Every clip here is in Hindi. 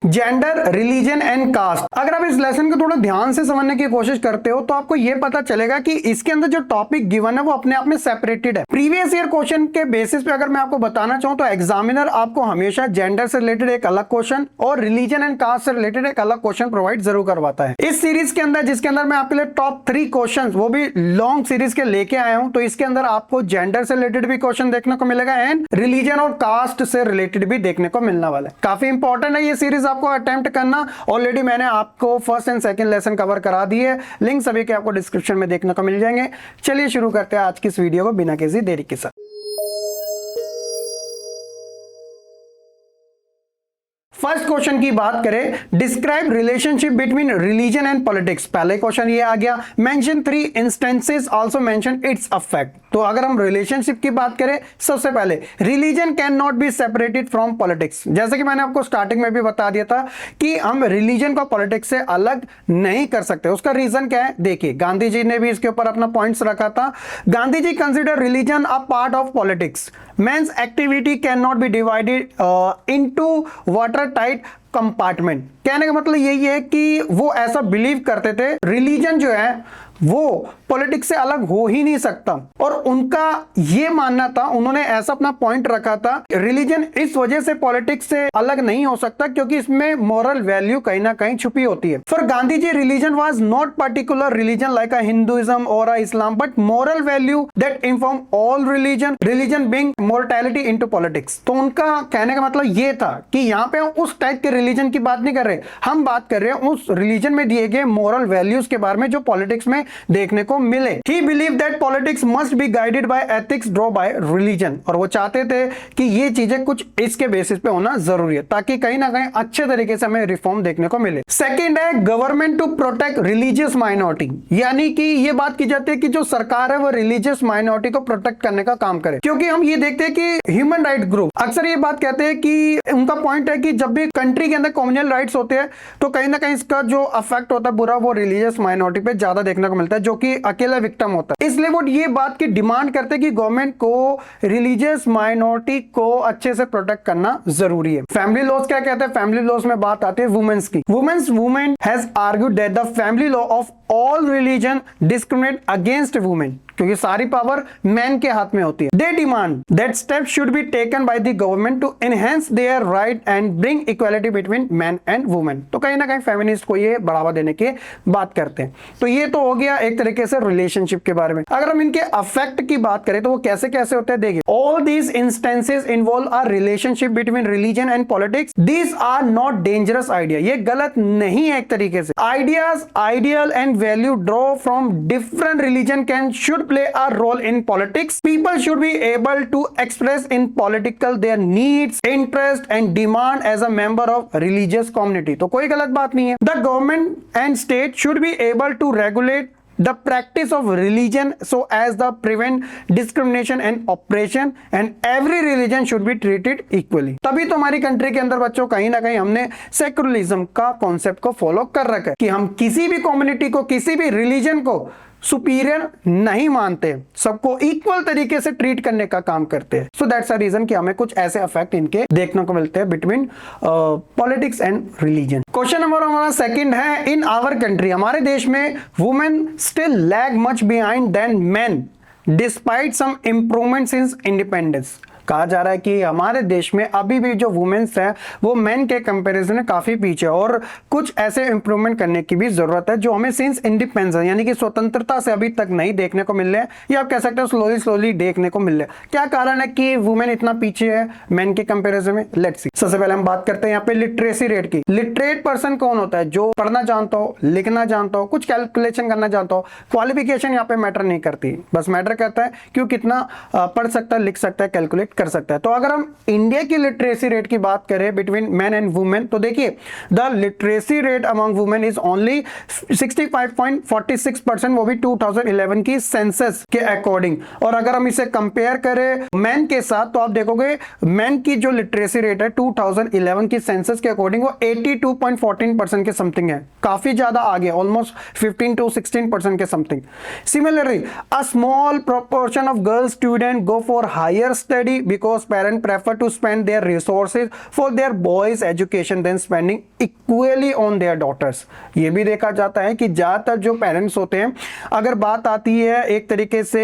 Gender, religion and cast. अगर आप इस लेसन को थोड़ा ध्यान से समझने की कोशिश करते हो तो आपको यह पता चलेगा कि इसके अंदर जो टॉपिक गिवन है वो अपने आप में सेपरेटेड है। प्रीवियस ईयर क्वेश्चन के बेसिस पे अगर मैं आपको बताना चाहूं तो एग्जामिनर आपको हमेशा जेंडर से रिलेटेड एक अलग क्वेश्चन और रिलीजन एंड कास्ट से रिलेटेड एक अलग क्वेश्चन प्रोवाइड जरूर करवाता है। इस सीरीज के अंदर, जिसके अंदर मैं आपके लिए टॉप 3 क्वेश्चंस वो भी लॉन्ग सीरीज के लेके आया हूं, तो इसके अंदर आपको जेंडर से रिलेटेड भी क्वेश्चन देखने को मिलेगा एंड रिलीजन और कास्ट से रिलेटेड भी देखने को मिलने वाला है। काफी इंपॉर्टेंट है ये सीरीज आपको अटेम्प्ट करना। ऑलरेडी मैंने आपको first and second lesson cover करा दिए है, लिंक सभी के आपको डिस्क्रिप्शन में देखने को मिल जाएंगे। चलिए शुरू करते हैं आज की इस वीडियो को बिना किसी देरी के साथ। फर्स्ट क्वेश्चन की बात करें, describe relationship between religion and politics. पहले क्वेश्चन ये आ गया, mention 3 instances also mention it's affect. तो अगर हम रिलेशनशिप की बात करें, सबसे पहले religion can not be separated from politics. जैसे कि मैंने आपको स्टार्टिंग में भी बता दिया था कि हम रिलीजन को पॉलिटिक्स से अलग नहीं कर सकते। उसका रीजन क्या है, देखिए गांधी जी ने भी इसके ऊपर अपना पॉइंट्स रखा था। Gandhi ji consider religion a part of politics. Men's activity can not be divided into watertight compartment. कहने का मतलब यही है कि वो ऐसा बिलीव करते थे रिलीजन जो है वो पॉलिटिक्स से अलग हो ही नहीं सकता, और उनका ये मानना था, उन्होंने ऐसा अपना पॉइंट रखा था, रिलीजन इस वजह से पॉलिटिक्स से अलग नहीं हो सकता क्योंकि इसमें मॉरल वैल्यू कहीं ना कहीं छुपी होती है। For Gandhi ji religion was not particular religion like a Hinduism और a Islam but moral value that inform all religion being mortality into politics. तो उनका कहने का मतलब ये था कि यहाँ पे उस टाइप के रिलीजन की बात नहीं कर रहे, हम बात कर रहे हैं उस रिलीजन में दिए गए मॉरल वैल्यूज के बारे में जो पॉलिटिक्स में देखने को मिले। He believed that politics must be guided by ethics drawn by religion। और वो चाहते थे कि ये चीजें कुछ इसके बेसिस पे होना जरूरी है ताकि कहीं ना कहीं अच्छे तरीके से हमें रिफॉर्म देखने को मिले। सेकंड है government to protect religious minority, यानी कि ये बात की जाती है कि जो सरकार है वो रिलीजियस माइनॉरिटी को प्रोटेक्ट करने का काम करे। क्योंकि हम ये देखते हैं कि ह्यूमन राइट ग्रुप अक्सर ये बात कहते हैं कि उनका पॉइंट है कि जब भी कंट्री के अंदर कॉम्युनल राइट्स होते हैं तो कहीं ना कहीं इसका जो अफेक्ट होता है बुरा वो रिलीजियस माइनॉरिटी पे ज्यादा देखने को मिलता है जो कि अकेला विक्टिम होता है। इसलिए वो ये बात की डिमांड करते हैं कि गवर्नमेंट को रिलीजियस माइनॉरिटी को अच्छे से प्रोटेक्ट करना जरूरी है। फैमिली लॉज क्या कहते हैं, फैमिली लॉज में बात आती है वुमेन्स की। Women has argued that the family law of all religion discriminate against women, क्योंकि सारी पावर मैन के हाथ में होती है। They demand that steps should be taken by the government to enhance their right and bring equality between man and women. तो कहीं ना कहीं फेमिनिस्ट को ये बढ़ावा देने की बात करते हैं। तो ये तो हो गया एक तरीके से रिलेशनशिप के बारे में। अगर हम इनके अफेक्ट की बात करें तो वो कैसे कैसे होते हैं, देखिए all these instances involve a relationship between religion and politics. These are not dangerous idea, ये गलत नहीं है एक तरीके से। Ideas, ideal and value draw from different religion can should play a role in politics. People should be able to express in political their needs, interest and demand as a member of religious community. तो कोई गलत बात नहीं है। The government and state should be able to regulate the practice of religion so as the prevent discrimination and oppression and every religion should be treated equally। तभी तो हमारी कंट्री के अंदर बच्चों कहीं ना कहीं हमने सेकुलरिज्म का कॉन्सेप्ट को फॉलो कर रखा है कि हम किसी भी कम्युनिटी को, किसी भी रिलीजन को सुपीरियर नहीं मानते, सबको इक्वल तरीके से ट्रीट करने का काम करते हैं। सो दैट्स अ रीजन कि हमें कुछ ऐसे इफेक्ट इनके देखने को मिलते हैं between politics and religion. Question number हमारा सेकंड है, इन आवर कंट्री, हमारे देश में women still lag much behind than men despite some improvement since independence. कहा जा रहा है कि हमारे देश में अभी भी जो वुमेन्स है वो मेन के कंपैरिजन में काफी पीछे और कुछ ऐसे इंप्रूवमेंट करने की भी जरूरत है जो हमें सिंस इंडिपेंडेंस यानी कि स्वतंत्रता से अभी तक नहीं देखने को मिल रहे हैं, या आप कह सकते हो स्लोली देखने को मिल रहे हैं। क्या कारण है कि वुमेन इतना पीछे है मेन के कंपेरिजन में, लेट्स सी। सबसे पहले हम बात करते हैं यहाँ पे लिटरेसी रेट की। लिटरेट पर्सन कौन होता है, जो पढ़ना जानता हो, लिखना जानता हो, कुछ कैलकुलेशन करना जानता हो। क्वालिफिकेशन यहाँ पे मैटर नहीं करती, बस मैटर करता है कि वो कितना पढ़ सकता है, लिख सकता है, कैलकुलेट कर सकता है। तो अगर हम इंडिया की लिटरेसी रेट की बात करें बिटवीन मैन एंड वुमेन, तो देखिए the literacy rate among women is only 65.46%, वो भी 2011 की सेंसस के अकॉर्डिंग। और अगर हम इसे कंपेयर करें मैन के साथ तो आप देखोगे मैन की जो लिटरेसी रेट है 2011 की सेंसस के अकॉर्डिंग वो 82.14% के समथिंग है, काफी ज्यादा आगे, ऑलमोस्ट 15 to 16% के something. Similarly a small proportion of girl student go for higher study because parents prefer to spend their resources for their boys education than spending equally on their daughters। ये भी देखा जाता है कि ज्यादातर जो पेरेंट्स होते हैं, अगर बात आती है एक तरीके से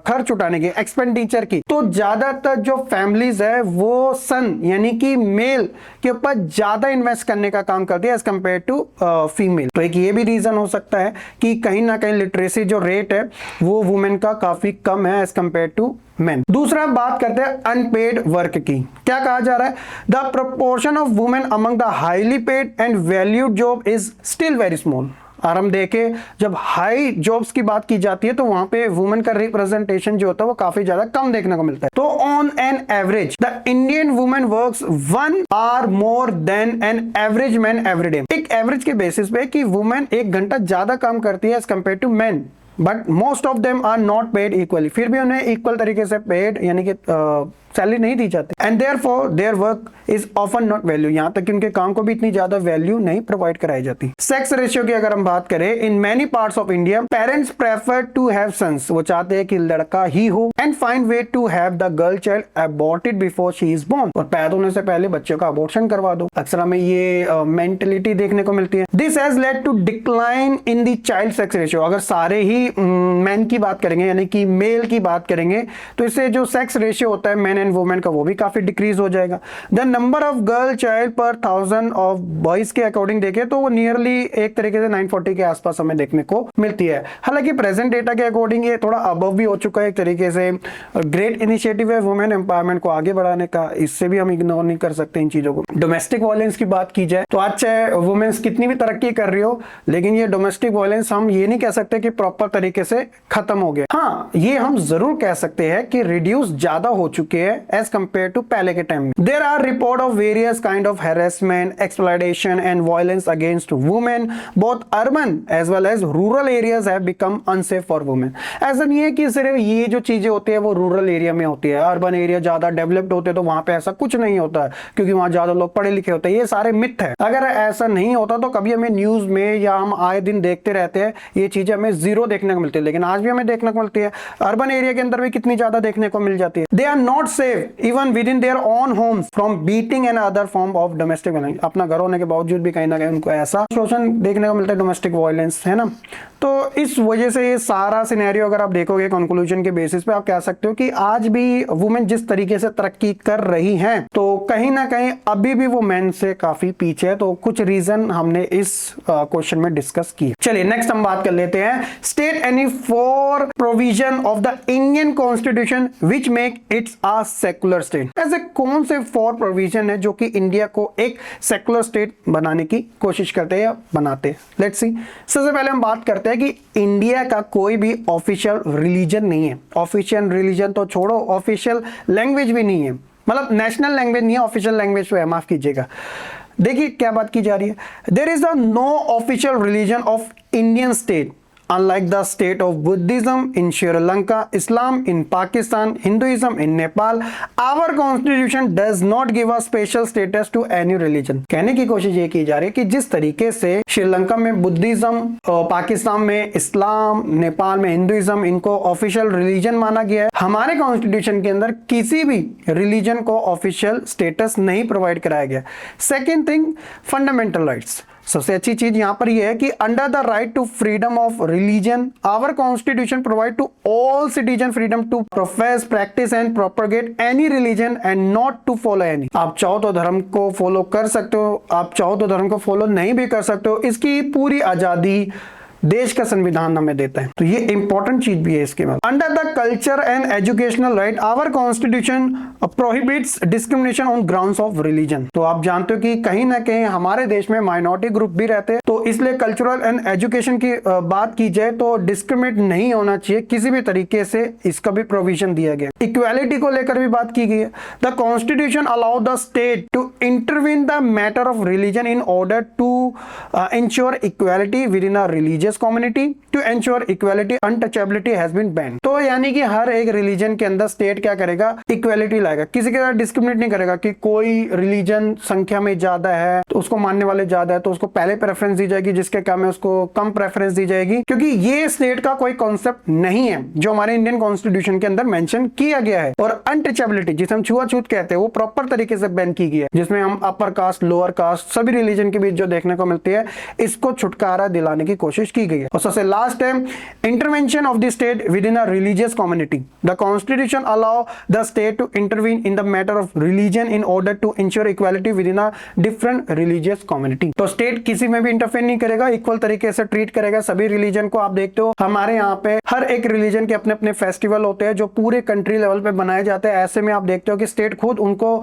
खर्च उठाने की, एक्सपेंडिचर की, तो ज्यादातर जो फैमिलीज है वो सन यानी कि मेल के ऊपर ज्यादा इन्वेस्ट करने का काम करती है एज कंपेयर टू फीमेल। तो एक ये भी रीजन हो सकता है कि कहीं ना कहीं लिटरेसी जो रेट है वो वुमेन का काफी कम है एज कंपेयर टू मेन। दूसरा बात करते हैं अनपेड वर्क की। क्या कहा जा रहा है? The proportion of women among the highly paid and valued job is still very small. और हम देखें जब हाई जॉब्स की बात की जाती है तो वहां पे वुमेन का रिप्रेजेंटेशन जो होता है वो काफी ज्यादा कम देखने को मिलता है। तो on an average the Indian women works 1 hour more than an average man every day. एक एवरेज के बेसिस पे कि वुमेन 1 घंटा ज्यादा काम करती है as compared to man, but most of them are not paid equally. फिर भी उन्हें इक्वल तरीके से पेड यानी कि सैलरी नहीं दी जाती, and therefore their work is often not value. यहां तक कि उनके काम को भी इतनी ज्यादा वैल्यू नहीं प्रोवाइड कराई जाती। सेक्स रेशियो की अगर हम बात करें, in many parts of India parents prefer to have sons. वो चाहते हैं कि लड़का ही हो, and find way to have the girl child aborted before she is born. और पैदा होने से पहले बच्चे का अबॉर्शन करवा दो। अक्सर हमें ये मेंटेलिटी देखने को मिलती है। This has led to decline in the child sex ratio. अगर सारे ही मैन की बात करेंगे यानी कि मेल की बात करेंगे तो इससे जो सेक्स रेशियो होता है मैन एंड वुमेन का वो भी काफी डिक्रीज हो जाएगा। The number of girl child पर 1000 ऑफ बॉयज के अकॉर्डिंग देखें तो वो नियरली एक तरीके से 940 के आसपास हमें देखने को मिलती है। हालांकि प्रेजेंट डेटा के अकॉर्डिंग ये थोड़ा अबव भी हो चुका है। एक तरीके से ग्रेट इनिशिएटिव है वुमेन एम्पावरमेंट को आगे बढ़ाने का, इससे भी हम इग्नोर नहीं कर सकते इन चीजों को। डोमेस्टिक वायलेंस की बात की जाए तो आज चाहे वुमेन्स कितनी भी तरक्की कर रही हो, लेकिन ये डोमेस्टिक वायलेंस हम ये नहीं कह सकते कि प्रॉपर तरीके से खत्म हो गया। हाँ, ये हम जरूर कह सकते हैं कि रिड्यूस ज्यादा हो चुके हैं एज कंपेयर टू पहले के टाइम में। There are report of various kind of harassment, exploitation and violence against women both urban as well as rural areas have become unsafe for women. ऐसा नहीं है कि सिर्फ ये जो चीजें होती है वो रूरल एरिया में होती है, अर्बन एरिया ज्यादा डेवलप्ड होते हैं तो वहां पे ऐसा कुछ नहीं होता है क्योंकि वहां ज्यादा लोग पढ़े लिखे होते हैं। ये सारे मिथ है। अगर ऐसा नहीं होता तो कभी हमें न्यूज में या हम आए दिन देखते रहते हैं ये चीजें हमें जीरो देखने को मिलती है, लेकिन आज भी हमें देखने को मिलती है। अर्बन एरिया के अंदर भी कितनी ज्यादा देखने को मिल जाती है। They are not safe even within their own homes from beating and other form of domestic violence. अपना घर होने के बावजूद भी कहीं ना कहीं उनको ऐसा शोषण देखने को मिलता है, डोमेस्टिक वायलेंस, है ना। तो इस वजह से ये सारा सिनेरियो अगर आप देखोगे कंक्लूजन के बेसिस पे आप कह सकते हो कि आज भी वुमेन जिस तरीके से तरक्की कर रही हैं तो कहीं ना कहीं अभी भी वो मेन से काफी पीछे है। तो कुछ रीजन हमने इस क्वेश्चन में डिस्कस किए। चलिए नेक्स्ट हम बात कर लेते हैं। State any 4 provision of the Indian constitution which make it's a secular state. ऐसे कौन से 4 प्रोविजन है जो कि इंडिया को एक सेकुलर स्टेट बनाने की कोशिश करते हैं या बनाते हैं? Let's see. सबसे पहले हम बात करते हैं कि इंडिया का कोई भी ऑफिशियल रिलीजन नहीं है। ऑफिशियल रिलीजन तो छोड़ो, ऑफिशियल लैंग्वेज भी नहीं है, मतलब नेशनल लैंग्वेज नहीं है, ऑफिशियल लैंग्वेज तो है, माफ कीजिएगा। देखिए क्या बात की जा रही है। There is no official religion of Indian state unlike the state of Buddhism in Sri Lanka, Islam in Pakistan, Hinduism in Nepal, our constitution does not give a special status to any religion। कहने की कोशिश ये की जा रही है कि जिस तरीके से श्रीलंका में बुद्धिज्म, पाकिस्तान में इस्लाम, नेपाल में हिंदुइज्म इनको ऑफिशियल रिलीजन माना गया है, हमारे कॉन्स्टिट्यूशन के अंदर किसी भी रिलीजन को ऑफिशियल स्टेटस नहीं प्रोवाइड कराया गया। Second thing, fundamental rights. सबसे अच्छी चीज यहां पर यह है कि under the right to freedom of religion our constitution provide to all citizen freedom to profess, practice and propagate any religion and not to follow any. आप चाहो तो धर्म को फॉलो कर सकते हो, आप चाहो तो धर्म को फॉलो नहीं भी कर सकते हो। इसकी पूरी आजादी देश का संविधान हमें देता है। तो ये इंपॉर्टेंट चीज भी है इसके बाद। Under the culture and educational right our constitution prohibits discrimination on grounds of religion. तो आप जानते हो कि कहीं ना कहीं हमारे देश में माइनॉरिटी ग्रुप भी रहते हैं, तो इसलिए कल्चरल एंड एजुकेशन की बात की जाए तो डिस्क्रिमिनेट नहीं होना चाहिए किसी भी तरीके से, इसका भी प्रोविजन दिया गया। इक्वालिटी को लेकर भी बात की गई है। The constitution allow the state to intervene the matter of religion in order to ensure equality within a religious community. To ensure equality, untouchability has been banned. तो यानी कि हर एक रिलीजन के अंदर स्टेट क्या करेगा, इक्वालिटी लाएगा, किसी के साथ डिस्क्रिमिनेट नहीं करेगा कि कोई रिलीजन संख्या में ज्यादा है तो उसको मानने वाले ज्यादा है तो उसको पहले प्रेफरेंस दी जाएगी, जिसके कम है उसको कम प्रेफरेंस दी जाएगी, क्योंकि ये स्टेट का कोई कॉन्सेप्ट नहीं है जो हमारे इंडियन कॉन्स्टिट्यूशन के अंदर मेंशन किया गया है। और अनटचेबिलिटी जिसे हम छुआछूत कहते हैं वो प्रॉपर तरीके से बैन की गई है, जिसमें हम अपर कास्ट लोअर कास्ट सभी रिलीजन के बीच जो देखने को मिलती है इसको छुटकारा दिलाने की कोशिश की गई है। और सबसे लास्ट है intervention of the state within a religious community. The constitution allow the state to intervene in the matter of religion in order to ensure equality within a different religious community. तो स्टेट किसी में भी इंटरफेयर नहीं करेगा, इक्वल तरीके से ट्रीट करेगा सभी रिलीजन को। आप देखते हो हमारे यहाँ पे हर एक रिलीजन के अपने अपने फेस्टिवल होते हैं जो पूरे कंट्री लेवल पे बनाए जाते हैं। ऐसे में आप देखते हो कि स्टेट खुद उनको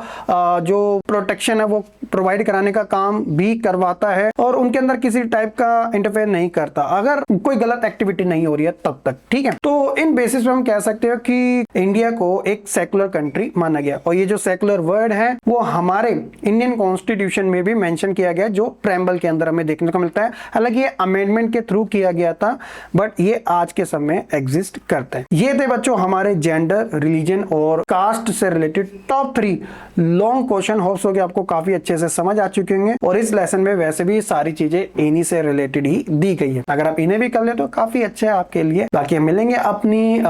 जो प्रोटेक्शन है वो प्रोवाइड कराने का काम भी करवाता है और उनके अंदर किसी टाइप का इंटरफेयर नहीं करता अगर कोई गलत एक्टिविटी नहीं हो रही है तब तक, ठीक है। तो इन बेसिस पे हम कह सकते हो कि इंडिया को एक सेकुलर कंट्री माना गया। और ये जो सेकुलर वर्ड है वो हमारे इंडियन कॉन्स्टिट्यूशन में भी मेंशन किया गया, जो प्रेम्बल के अंदर हमें देखने को मिलता है। हालांकि ये अमेंडमेंट के थ्रू किया गया था बट ये आज के समय एग्जिस्ट करते हैं। ये थे बच्चों हमारे जेंडर, रिलीजन और कास्ट से related top 3 long question. Hopes हो कि आपको काफी अच्छे से समझ आ चुके होंगे। और इस लेसन में वैसे भी सारी चीजें इन्हीं से रिलेटेड ही दी गई है, अगर आप इन्हें भी कर ले तो काफी अच्छा है आपके लिए। बाकी हम मिलेंगे अपनी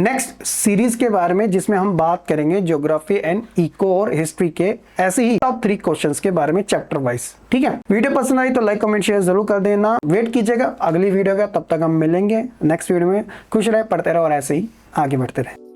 नेक्स्ट सीरीज के बारे में जिसमें हम बात करेंगे ज्योग्राफी एंड इको और हिस्ट्री के ऐसे ही टॉप 3 क्वेश्चंस के बारे में चैप्टर वाइज, ठीक है। वीडियो पसंद आई तो लाइक कमेंट शेयर जरूर कर देना। वेट कीजिएगा अगली वीडियो का, तब तक हम मिलेंगे नेक्स्ट वीडियो में। खुश रहे, पढ़ते रहे और ऐसे ही आगे बढ़ते रहे।